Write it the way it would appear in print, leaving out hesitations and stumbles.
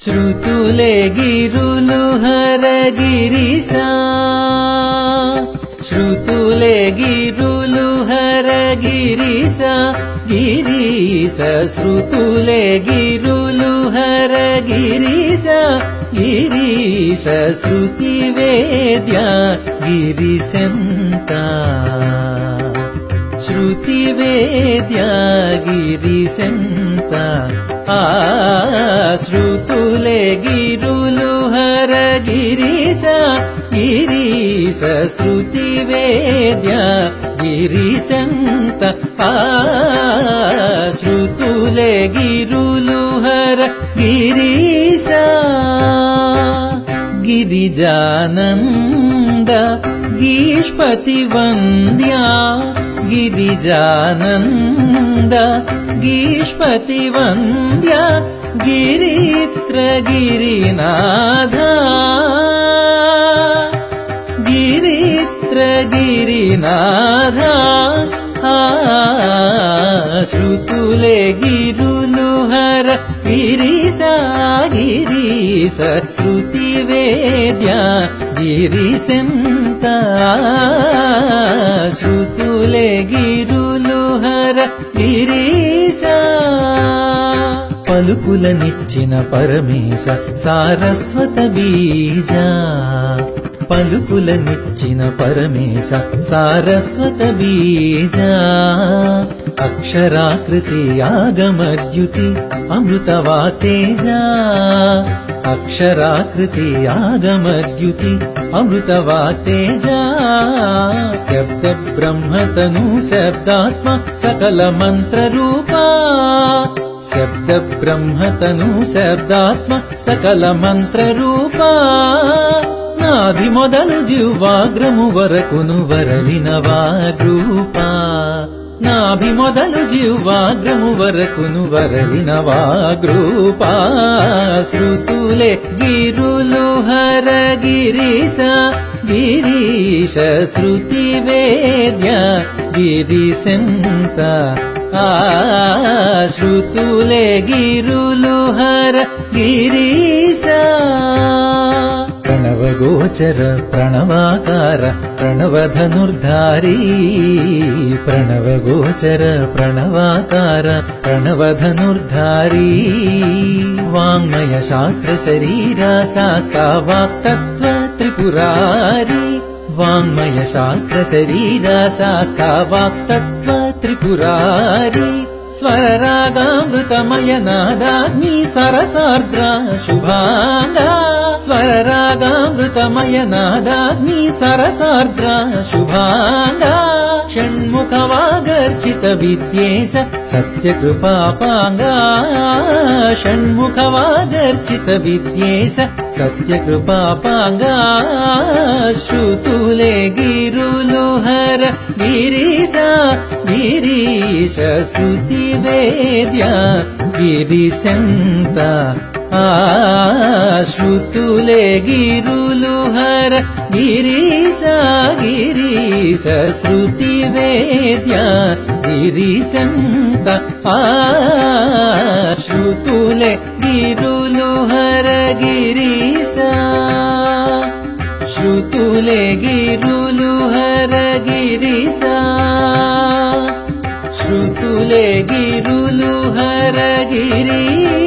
श्रुतुले गिरुलु हरगिरिसा श्रुतुले गिरुलु हरगिरिसा गिरीश श्रुतुले गिरुलु हरगिरिसा गिरीश श्रुतिवेद्या गिरिशंता श्रुतिवेद्या गिरिशंता श्रुतुले गिरुलु हरगिरिसा गिरीश श्रुतिवेद्या गिरिशंता श्रुतुले गिरुलु हरगिरिसा गिरिजानंद गीष्पति वंद्या गिरिजानंद गीष्पति वंद्या गिरित्र गिरिनाथा गिरित्र गिरिनाथा श्रुतुले गिरुलु हरगिरिसा गिरीश श्रुतिवेद्या गिरिशंता श्रुतुले गिरुलु हरगिरिसा పలుకులనిచ్చిన పరమేశ సారస్వత బీజా పలుకులనిచ్చిన పరమేశ సారస్వత బీజా అక్షరాకృతి ఆగమద్యుతి అమృతవాతేజా అక్షరాకృతి ఆగమద్యుతి అమృతవాతేజా శబ్ద బ్రహ్మతను శబ్దాత్మ సకల మంత్ర రూపా శబ్ద బ్రహ్మతను శబ్దాత్మ సకల మంత్ర రూపా నాది మొదలు జిహ్వాగ్రము వరకును వరలిన వాగ్రూపా నాభి మొదలు జిహ్వాగ్రము వరకును వరలిన వాగ్రూపా श्रुतुले गिरुलु हरगिरिसा गिरीश श्रुतिवेद्या गिरिशंता श्रुतुले गिरुलु हरगिरिसा प्रणवगोचर प्रणवाकार प्रणवधनुर्धारी प्रणवगोचर प्रणवाकार प्रणवधनुर्धारी वाङ्मय शास्त्र शरीर शास्ता वाक्तत्व त्रिपुरारी वाङ्मय शास्त्र शरीर शास्ता वाक्तत्व त्रिपुरारी स्वररागामृतमय नादाग्नि सरसार्द्र शुभांगा स्वररागामृतमय नादाग्नि सरसार्द्र शुभांगा षण्मुखवागर्चित विद्येश सत्यकृपापांगा षण्मुखवागर्चित विद्येश सत्यकृपापांगा श्रुतुले गिरुलु हरगिरिसा गिरीश श्रुतिवेद्या गिरिशंता श्रुतुले गिरुलु हरगिरिसा गिरीश श्रुतिवेद्या गिरिशंता श्रुतुले गिरुलु हरगिरिसा श्रुतुले गिरुलु हरगिरिसा श्रुतुले गिरुलु हरगिरिसा।